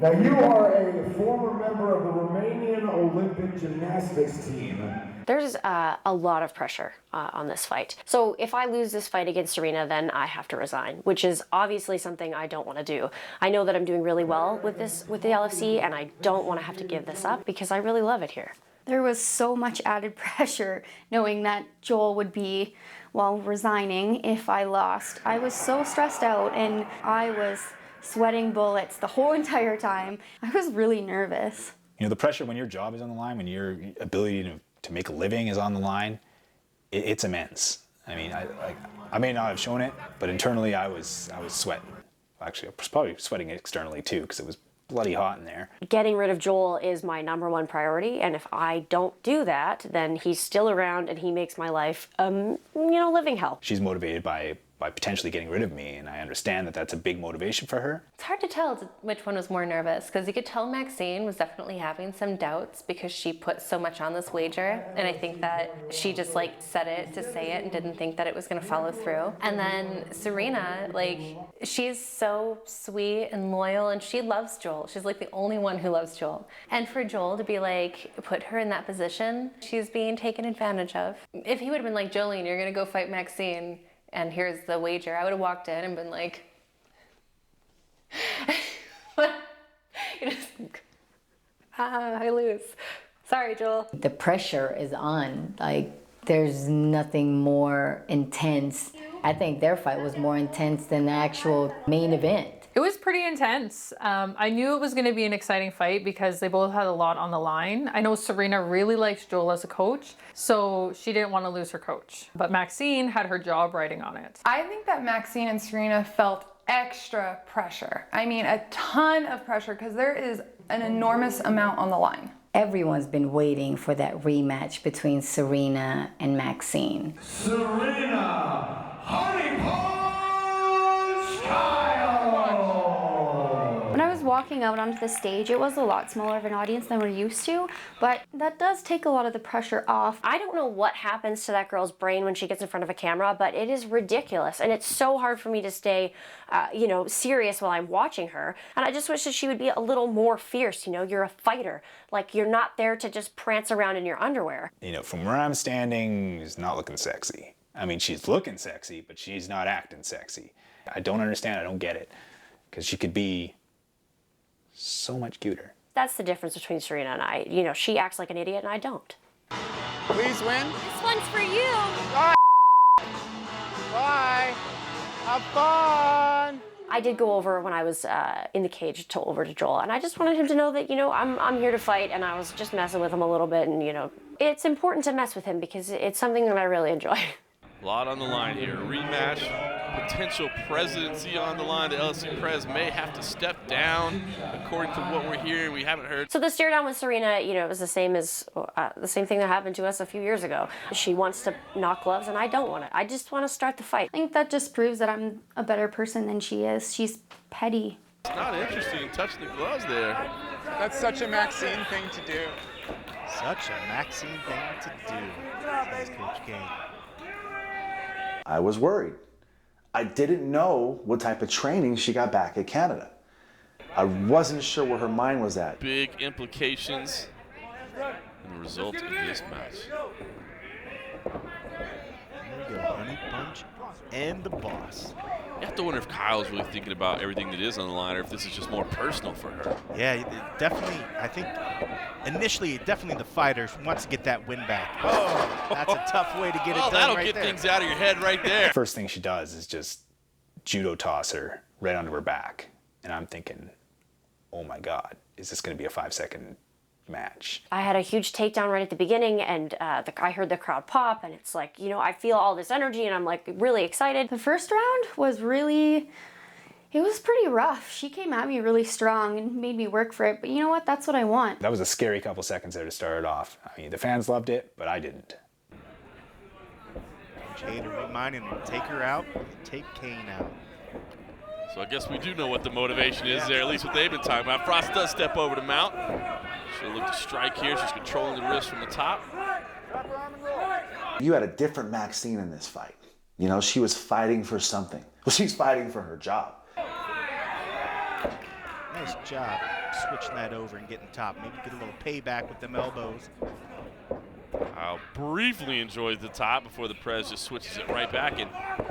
Now you are a former member of the Romanian Olympic gymnastics team. There's a lot of pressure on this fight. So if I lose this fight against Serena, then I have to resign, which is obviously something I don't want to do. I know that I'm doing really well with the LFC, and I don't want to have to give this up because I really love it here. There was so much added pressure knowing that Joel would be, well, resigning if I lost. I was so stressed out, and I was sweating bullets the whole entire time. I was really nervous. You know, the pressure when your job is on the line, when your ability to make a living is on the line, it's immense. I mean, I may not have shown it, but internally I was sweating. Actually, I was probably sweating externally too, because it was bloody hot in there. Getting rid of Joel is my #1 priority, and if I don't do that, then he's still around and he makes my life, living hell. She's motivated by potentially getting rid of me, and I understand that that's a big motivation for her. It's hard to tell which one was more nervous, because you could tell Maxine was definitely having some doubts because she put so much on this wager, and I think that she just said it to say it and didn't think that it was going to follow through. And then Serena, she's so sweet and loyal, and she loves Joel. She's the only one who loves Joel. And for Joel to be put her in that position, she's being taken advantage of. If he would have been like, Jolene, you're going to go fight Maxine, and here's the wager, I would have walked in and been like, I lose. Sorry, Joel. The pressure is on. There's nothing more intense. I think their fight was more intense than the actual main event. It was pretty intense. I knew it was going to be an exciting fight because they both had a lot on the line. I know Serena really likes Joel as a coach, so she didn't want to lose her coach. But Maxine had her job riding on it. I think that Maxine and Serena felt extra pressure. I mean, a ton of pressure, because there is an enormous amount on the line. Everyone's been waiting for that rematch between Serena and Maxine. Serena, Honey Punch Kyle! When I was walking out onto the stage, it was a lot smaller of an audience than we're used to, but that does take a lot of the pressure off. I don't know what happens to that girl's brain when she gets in front of a camera, but it is ridiculous, and it's so hard for me to stay, serious while I'm watching her. And I just wish that she would be a little more fierce. You're a fighter. You're not there to just prance around in your underwear. From where I'm standing, she's not looking sexy. I mean, she's looking sexy, but she's not acting sexy. I don't understand. I don't get it, because she could be so much cuter. That's the difference between Serena and I. She acts like an idiot and I don't. Please win. This one's for you. Bye. Have fun. I did go over when I was in the cage over to Joel, and I just wanted him to know that, I'm here to fight, and I was just messing with him a little bit, and, it's important to mess with him because it's something that I really enjoy. A lot on the line here. Rematch, potential presidency on the line. The LFC Prez may have to step down, according to what we're hearing. We haven't heard. So the stare down with Serena, it was the same thing that happened to us a few years ago. She wants to knock gloves, and I don't want it. I just want to start the fight. I think that just proves that I'm a better person than she is. She's petty. It's not interested in touching the gloves there. That's such a Maxine thing to do. Such a Maxine thing to do, says Coach Kane. I was worried. I didn't know what type of training she got back at Canada. I wasn't sure where her mind was at. Big implications in the result of this match. Here we go, Honey Punch and the boss. You have to wonder if Kyle's really thinking about everything that is on the line, or if this is just more personal for her. Yeah, definitely. I think initially, definitely the fighter wants to get that win back. Oh, that's a tough way to get it done that'll right get there. things out of your head right there. First thing she does is just judo toss her right onto her back. And I'm thinking, oh my God, is this going to be a 5-second match? I had a huge takedown right at the beginning, and I heard the crowd pop, and it's I feel all this energy, and I'm really excited. The first round was it was pretty rough. She came at me really strong and made me work for it, but you know what? That's what I want. That was a scary couple seconds there to start it off. I mean, the fans loved it, but I didn't. Jay to remind him to take her out, take Kane out. So I guess we do know what the motivation is there, at least what they've been talking about. Frost does step over to mount. She'll look to strike here. She's controlling the wrist from the top. You had a different Maxine in this fight. She was fighting for something. Well, she's fighting for her job. Nice job switching that over and getting top. Maybe get a little payback with them elbows. Kyle briefly enjoys the top before the Prez just switches it right back and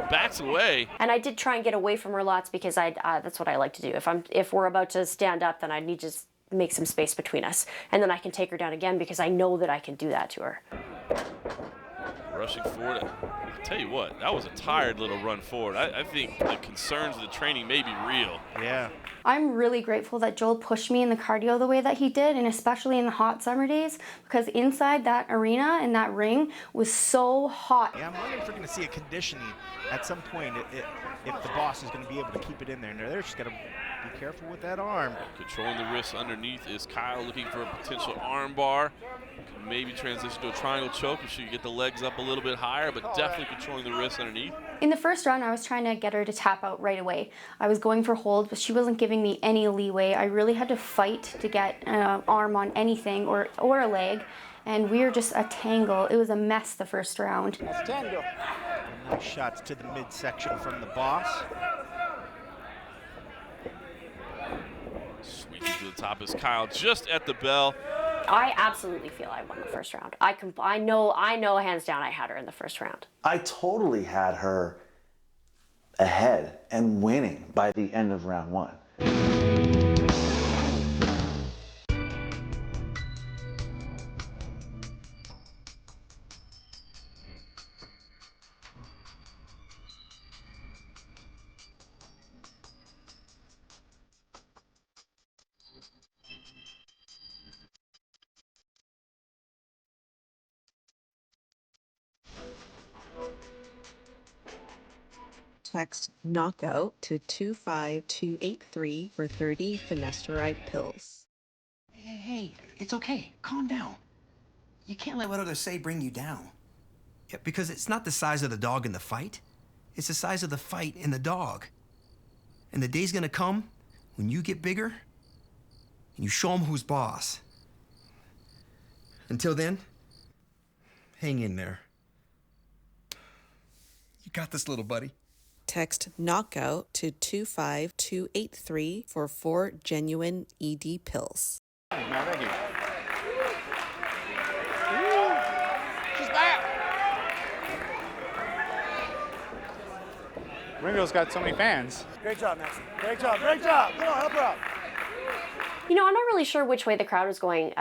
backs away. And I did try and get away from her lots because that's what I like to do. If we're about to stand up, then I need to just make some space between us. And then I can take her down again because I know that I can do that to her. Rushing forward. I'll tell you what, that was a tired little run forward. I think the concerns of the training may be real. Yeah. I'm really grateful that Joel pushed me in the cardio the way that he did, and especially in the hot summer days, because inside that arena and that ring was so hot. Yeah, I'm wondering if we're going to see a conditioning at some point if the boss is going to be able to keep it in there. And they're just got to be careful with that arm. Controlling the wrist underneath is Kyle, looking for a potential arm bar. Could maybe transition to a triangle choke if she could get the legs up a little bit higher, but definitely controlling the wrist underneath. In the first round, I was trying to get her to tap out right away. I was going for hold, but she wasn't giving me any leeway. I really had to fight to get an arm on anything or a leg, and we were just a tangle. It was a mess the first round. Nice shots to the midsection from the boss. Sweeping to the top is Kyle, just at the bell. I absolutely feel I won the first round. I know hands down I had her in the first round. I totally had her ahead and winning by the end of round one. Text knockout to 25283 for 30 finasteride pills. Hey, it's okay. Calm down. You can't let what others say bring you down. Yeah, because it's not the size of the dog in the fight. It's the size of the fight in the dog. And the day's gonna come when you get bigger and you show them who's boss. Until then, hang in there. You got this, little buddy. Text knockout to 25283 for 4 genuine ED pills. Thank you. She's back. Ringo's got so many fans. Great job, Nancy. Great job. Great job. Come on, help her out. You know, I'm not really sure which way the crowd was going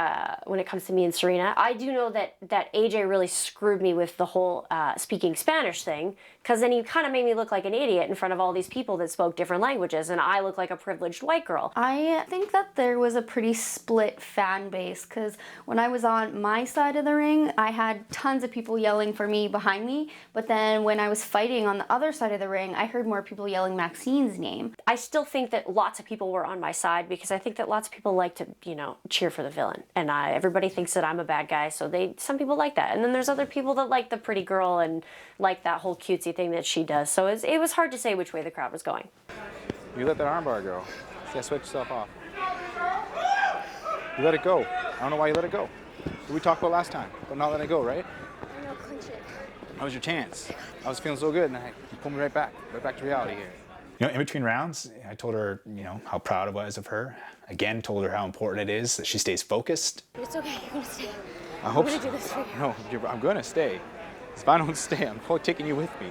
when it comes to me and Serena. I do know that AJ really screwed me with the whole speaking Spanish thing, because then he kind of made me look like an idiot in front of all these people that spoke different languages, and I look like a privileged white girl. I think that there was a pretty split fan base, because when I was on my side of the ring, I had tons of people yelling for me behind me, but then when I was fighting on the other side of the ring, I heard more people yelling Maxine's name. I still think that lots of people were on my side, because I think that lots of people like to, you know, cheer for the villain, and everybody thinks that I'm a bad guy, so some people like that, and then there's other people that like the pretty girl and like that whole cutesy thing that she does. So it was hard to say which way the crowd was going. You let that armbar go. See, switch yourself off. You let it go. I don't know why you let it go. What we talked about last time, but not letting it go, right? I know, clinch it. That was your chance. I was feeling so good, and you pulled me right back to reality here. You know, in between rounds, I told her, you know, how proud I was of her. Again, told her how important it is that she stays focused. It's okay, you're gonna stay. I hope I'm so. gonna do this for you. No, I'm gonna stay. If I don't stay, I'm probably taking you with me.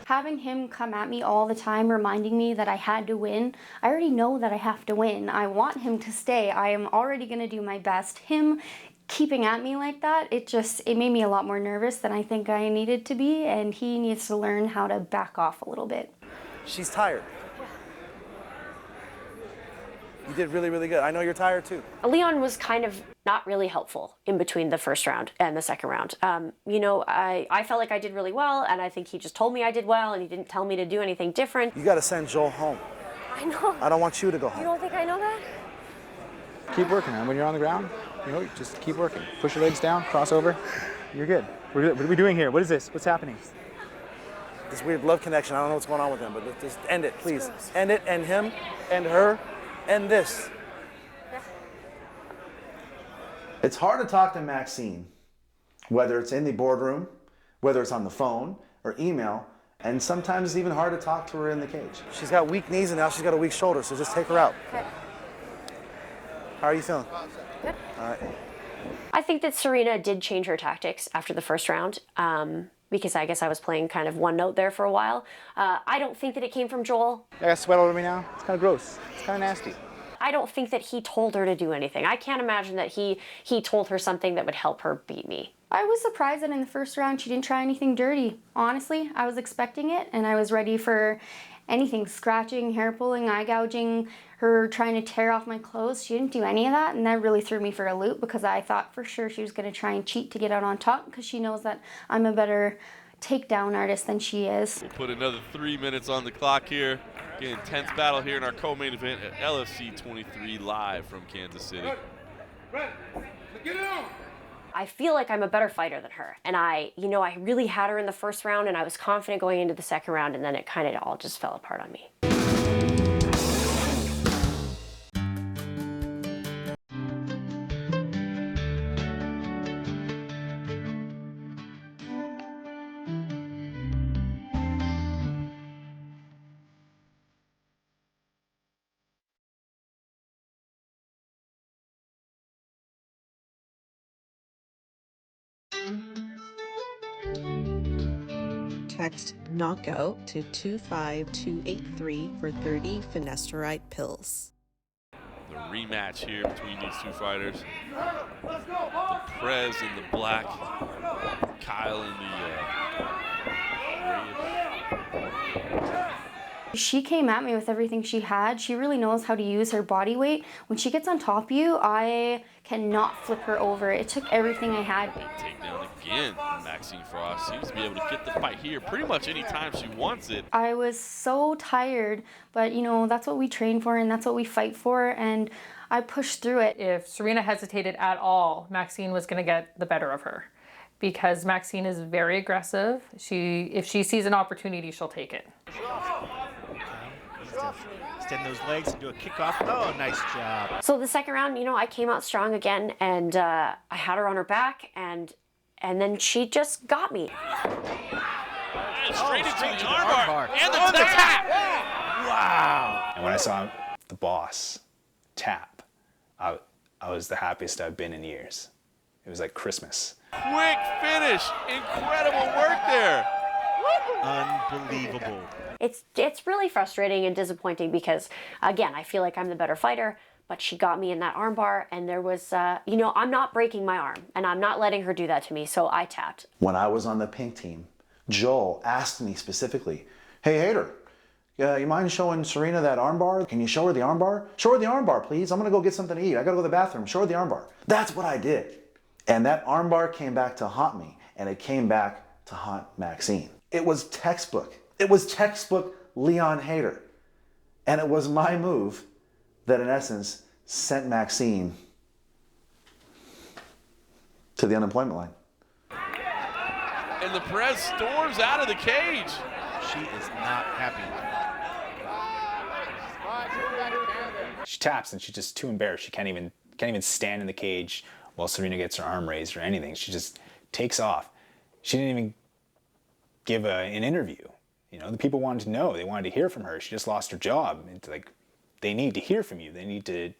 Having him come at me all the time, reminding me that I had to win, I already know that I have to win. I want him to stay. I am already gonna do my best. Him keeping at me like that, it made me a lot more nervous than I think I needed to be, and he needs to learn how to back off a little bit. She's tired. You did really, really good. I know you're tired too. Leon was kind of not really helpful in between the first round and the second round. You know, I felt like I did really well, and I think he just told me I did well, and he didn't tell me to do anything different. You got to send Joel home. I know. I don't want you to go home. You don't think I know that? Keep working, man. When you're on the ground, you know, just keep working. Push your legs down, cross over. You're good. What are we doing here? What is this? What's happening? This weird love connection. I don't know what's going on with him, but just end it, please. End it, and him, and her, and this. It's hard to talk to Maxine, whether it's in the boardroom, whether it's on the phone or email, and sometimes it's even hard to talk to her in the cage. She's got weak knees and now she's got a weak shoulder, so just take her out. Okay. How are you feeling? Good. All right. I think that Serena did change her tactics after the first round. Because I guess I was playing kind of one note there for a while. I don't think that it came from Joel. I got sweat all over me now. It's kind of gross. It's kind of nasty. I don't think that he told her to do anything. I can't imagine that he told her something that would help her beat me. I was surprised that in the first round she didn't try anything dirty. Honestly, I was expecting it and I was ready for anything, scratching, hair pulling, eye gouging, her trying to tear off my clothes. She didn't do any of that, and that really threw me for a loop because I thought for sure she was going to try and cheat to get out on top because she knows that I'm a better takedown artist than she is. We'll put another 3 minutes on the clock here. Again, intense battle here in our co-main event at LFC 23 live from Kansas City. I feel like I'm a better fighter than her. And I really had her in the first round and I was confident going into the second round, and then it kind of all just fell apart on me. Text knockout to 25283 for 30 finasteride pills. The rematch here between these two fighters. The Prez in the black, Kyle in the She came at me with everything she had. She really knows how to use her body weight. When she gets on top of you, I cannot flip her over. It took everything I had. takedown again. Maxine Frost seems to be able to get the fight here pretty much anytime she wants it. I was so tired, but that's what we train for and that's what we fight for, and I pushed through it. If Serena hesitated at all, Maxine was going to get the better of her because Maxine is very aggressive. If she sees an opportunity, she'll take it. Extend those legs and do a kickoff. Oh, nice job. So the second round, I came out strong again, and I had her on her back, and then she just got me. Straight into the armbar and the tap. Wow. And when I saw the boss tap, I was the happiest I've been in years. It was like Christmas. Quick finish. Incredible work there. Unbelievable. It's really frustrating and disappointing because, again, I feel like I'm the better fighter, but she got me in that armbar, and there was, I'm not breaking my arm, and I'm not letting her do that to me, so I tapped. When I was on the pink team, Joel asked me specifically, "Hey, Hader, you mind showing Serena that armbar? Can you show her the armbar? Show her the armbar, please. I'm gonna go get something to eat. I gotta go to the bathroom. Show her the armbar." That's what I did. And that armbar came back to haunt me, and it came back to haunt Maxine. It was textbook. It was textbook Leon Hader. And it was my move that, in essence, sent Maxine to the unemployment line. And the Prez storms out of the cage. She is not happy. She taps and she's just too embarrassed. She can't even stand in the cage while Serena gets her arm raised or anything. She just takes off. She didn't even give an interview. The people wanted to know. They wanted to hear from her. She just lost her job. It's like, they need to hear from you. They need to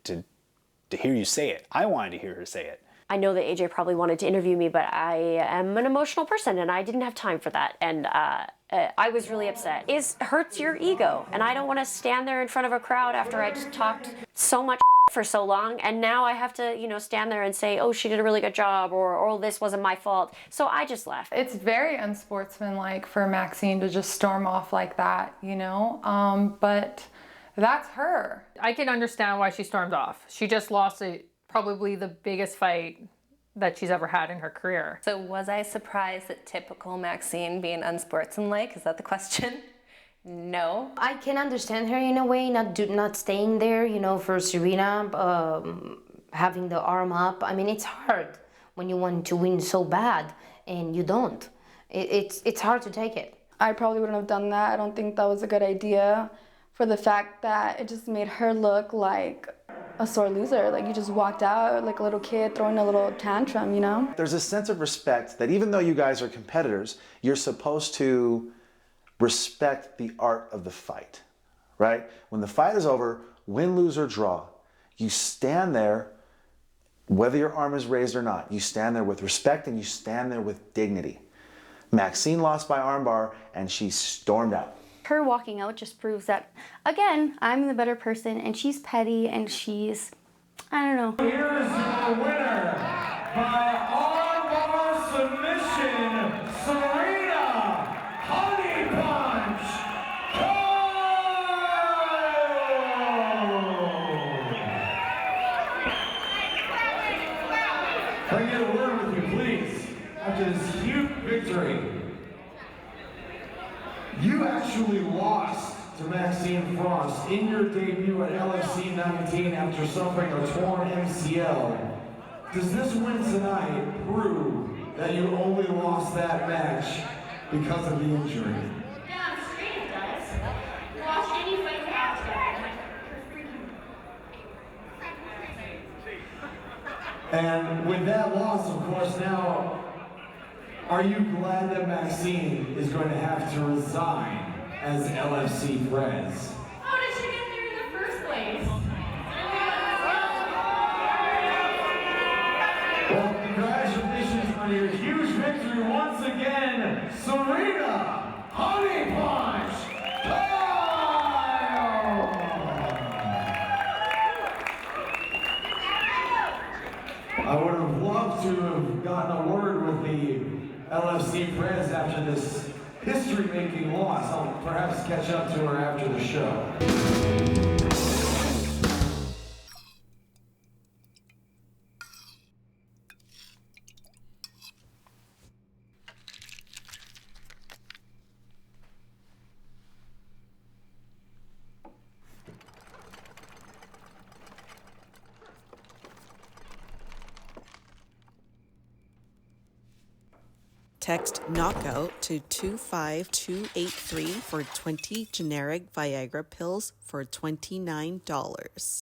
hear you say it. I wanted to hear her say it. I know that AJ probably wanted to interview me, but I am an emotional person and I didn't have time for that. And I was really upset. It hurts your ego. And I don't want to stand there in front of a crowd after I just talked so much for so long. And now I have to, stand there and say, oh, she did a really good job, or oh, this wasn't my fault. So I just left. It's very unsportsmanlike for Maxine to just storm off like that, but that's her. I can understand why she stormed off. She just lost probably the biggest fight that she's ever had in her career. So was I surprised at typical Maxine being unsportsmanlike? Is that the question? No. I can understand her in a way, not staying there, for Serena, having the arm up. I mean, it's hard when you want to win so bad and you don't. It's hard to take it. I probably wouldn't have done that. I don't think that was a good idea, for the fact that it just made her look like a sore loser. Like, you just walked out like a little kid throwing a little tantrum, There's a sense of respect that even though you guys are competitors, you're supposed to respect the art of the fight, right? When the fight is over, win, lose, or draw, you stand there Whether your arm is raised or not, you stand there with respect and you stand there with dignity. Maxine lost by armbar and she stormed out. Her walking out just proves that, again, I'm the better person and she's petty and she's, I don't know. Here's your winner by armbar submission, Serena Honey Punch Can I get a word with you, please? After this huge victory. You actually lost to Maxine Frost in your debut at LFC 19 after suffering a torn MCL. Does this win tonight prove that you only lost that match because of the injury? Yeah, I'm straight it does. Watch any fight after. And with that loss, of course, now, are you glad that Maxine is going to have to resign as LFC Prez? How did she get there in the first place? Well, congratulations on your huge victory once again, Serena Honey Punch I would have loved to have gotten a word with the LFC Prez after this history-making loss. I'll perhaps catch up to her after the show. Text knockout to 25283 for 20 generic Viagra pills for $29.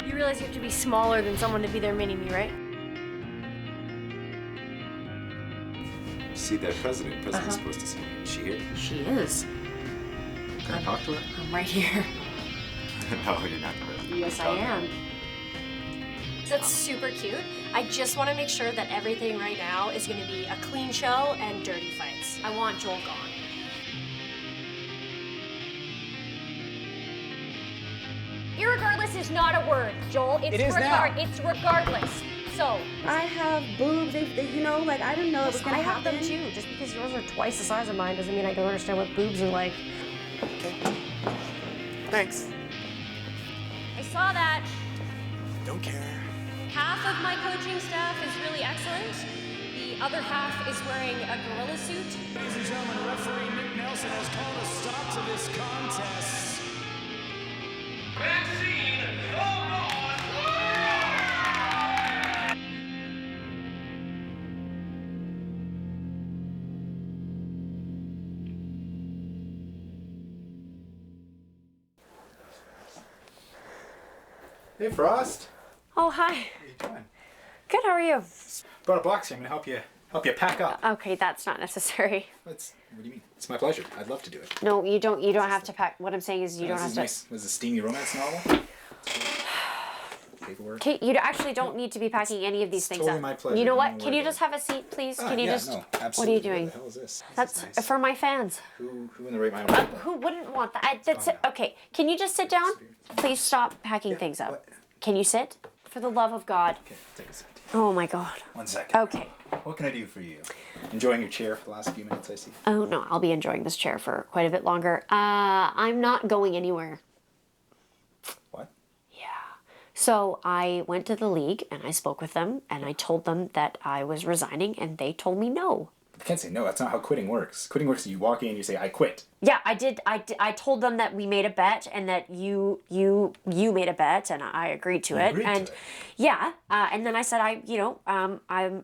You realize you have to be smaller than someone to be their mini-me, right? See that President's supposed to see me. Is she here? She is. Can I talk to her? I'm right here. No, you're not the president. Yes, I am. That's super cute. I just want to make sure that everything right now is going to be a clean show and dirty fights. I want Joel gone. Irregardless is not a word, Joel. It's It is now. It's regardless. So I have boobs. You know, like I didn't know it was gonna I have happen. them too. Just because yours are twice the size of mine doesn't mean I don't understand what boobs are like. Okay. Thanks. I saw that. Don't care. Half of my coaching staff is really excellent. The other half is wearing a gorilla suit. Ladies and gentlemen, referee Nick Nelson has called a stop to this contest. Maxine, hold on! Hey, Frost. Oh, hi. How you doing? Good, how are you? Brought a box here. I'm gonna help you pack up. Okay, that's not necessary. What do you mean? It's my pleasure. I'd love to do it. No, you don't have to pack. What I'm saying is you don't have This to. is nice. This is a steamy romance novel. Paperwork. Okay, you actually don't need to be packing any of these things totally up. my pleasure. You know what? Don't Can worry you about just have a seat, please? Can you yeah, just? no, What are absolutely. you doing? What the hell is this? That's nice. for my fans. Who in the right mind? Who wouldn't want that? That's it. Okay, can you just sit down? Please stop packing things up. Can you sit? For the love of God. Okay, take a seat. Oh my God. 1 second. Okay. What can I do for you? Enjoying your chair for the last few minutes, I see. Oh no, I'll be enjoying this chair for quite a bit longer. I'm not going anywhere. What? Yeah. So I went to the league and I spoke with them and I told them that I was resigning and they told me no. You can't say no. That's not how quitting works. Quitting works. You walk in, you say, "I quit." Yeah, I did. I told them that we made a bet and that you made a bet and I agreed to it. Yeah, and then I said I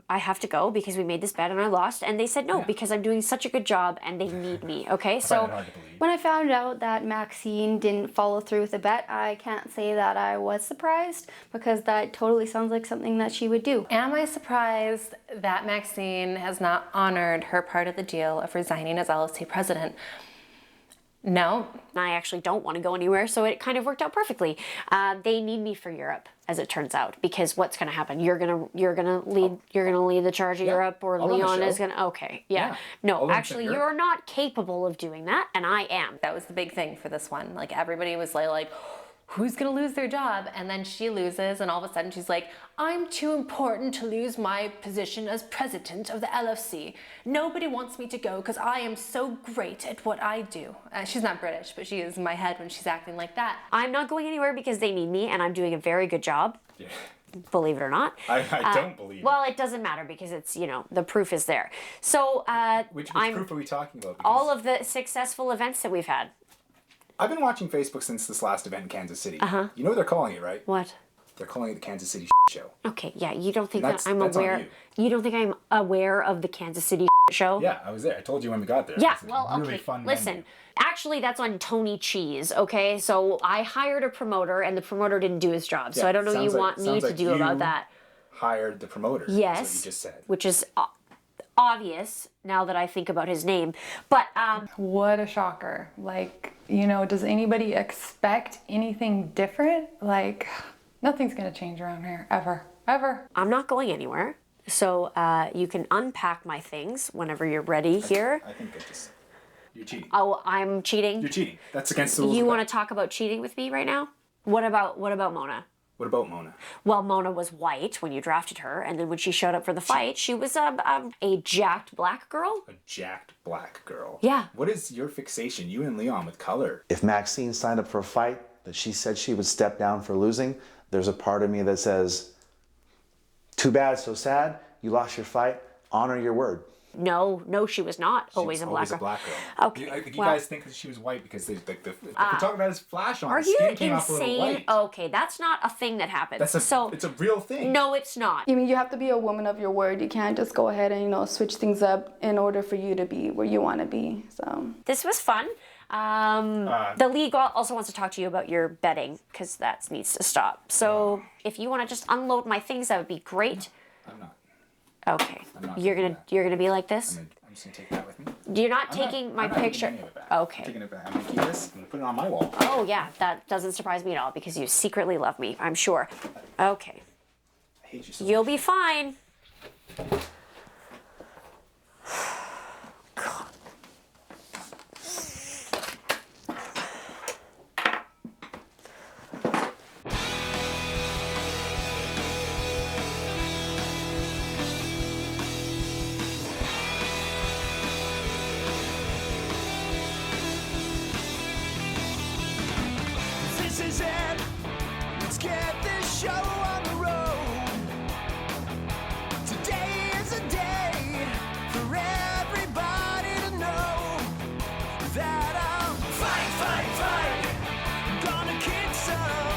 have to go because we made this bet and I lost. And they said no because I'm doing such a good job and they need me. Okay, so When I found out that Maxine didn't follow through with the bet, I can't say that I was surprised because that totally sounds like something that she would do. Am I surprised that Maxine has not honored her part of the deal of resigning as LFC president? No. I actually don't want to go anywhere, so it kind of worked out perfectly. They need me for Europe, as it turns out, because what's going to happen? You're gonna lead the charge of Europe, or Leon is gonna. Okay, yeah. No, actually, you're not capable of doing that, and I am. That was the big thing for this one. Like, everybody was like, who's gonna lose their job? And then she loses, and all of a sudden she's like, I'm too important to lose my position as president of the LFC. Nobody wants me to go because I am so great at what I do. She's not British, but she is in my head when she's acting like that. I'm not going anywhere because they need me, and I'm doing a very good job. Yeah. Believe it or not. I don't believe it. Well, it doesn't matter because it's, the proof is there. So, Which proof are we talking about? All of the successful events that we've had. I've been watching Facebook since this last event in Kansas City. Uh-huh. You know what they're calling it, right? What? They're calling it the Kansas City Show. Okay, yeah, you don't think That's I'm on aware. You don't think I'm aware of the Kansas City Show? Yeah, I was there. I told you when we got there. Yeah, It's a well, really okay. fun Listen, venue. actually, that's on Tony Cheese. Okay, so I hired a promoter, and the promoter didn't do his job. So Yeah, I don't know what you sounds want like- me sounds to like do about you that. Hired the promoter. Yes, Is what you just said. which is obvious now that I think about his name. But what a shocker! Like, does anybody expect anything different? Like, nothing's gonna change around here ever. I'm not going anywhere. So you can unpack my things whenever you're ready here. I think you're cheating. Oh, I'm cheating? You're cheating. That's against the rules. You of want that. to talk about cheating with me right now? What about Mona? What about Mona? Well, Mona was white when you drafted her, and then when she showed up for the fight, she was a jacked black girl. A jacked black girl. Yeah. What is your fixation, you and Leon, with color? If Maxine signed up for a fight that she said she would step down for losing, there's a part of me that says, too bad, so sad, you lost your fight, honor your word. No, she was not always a black girl. girl. Okay, I think well, you guys think that she was white because the photographer had his flash on. Are The you skin came off a little insane? white. Okay, that's not a thing that happens. It's a real thing. No, it's not. I mean, you have to be a woman of your word. You can't just go ahead and, switch things up in order for you to be where you want to be. So This was fun. The league also wants to talk to you about your betting because that needs to stop. So if you want to just unload my things, that would be great. I'm not. Okay, you're gonna be like this. I'm just gonna take that with me. You're not taking my picture. Taking any of it back. Okay. I'm taking it back. I'm gonna keep this. I'm gonna put it on my wall. Oh yeah, that doesn't surprise me at all because you secretly love me, I'm sure. Okay. I hate you so You'll be fine. This is it. Let's get this show on the road. Today is a day for everybody to know that I'm fight. Gonna kick some.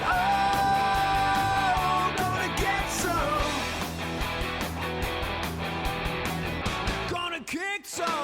Oh, gonna get some. Gonna kick some.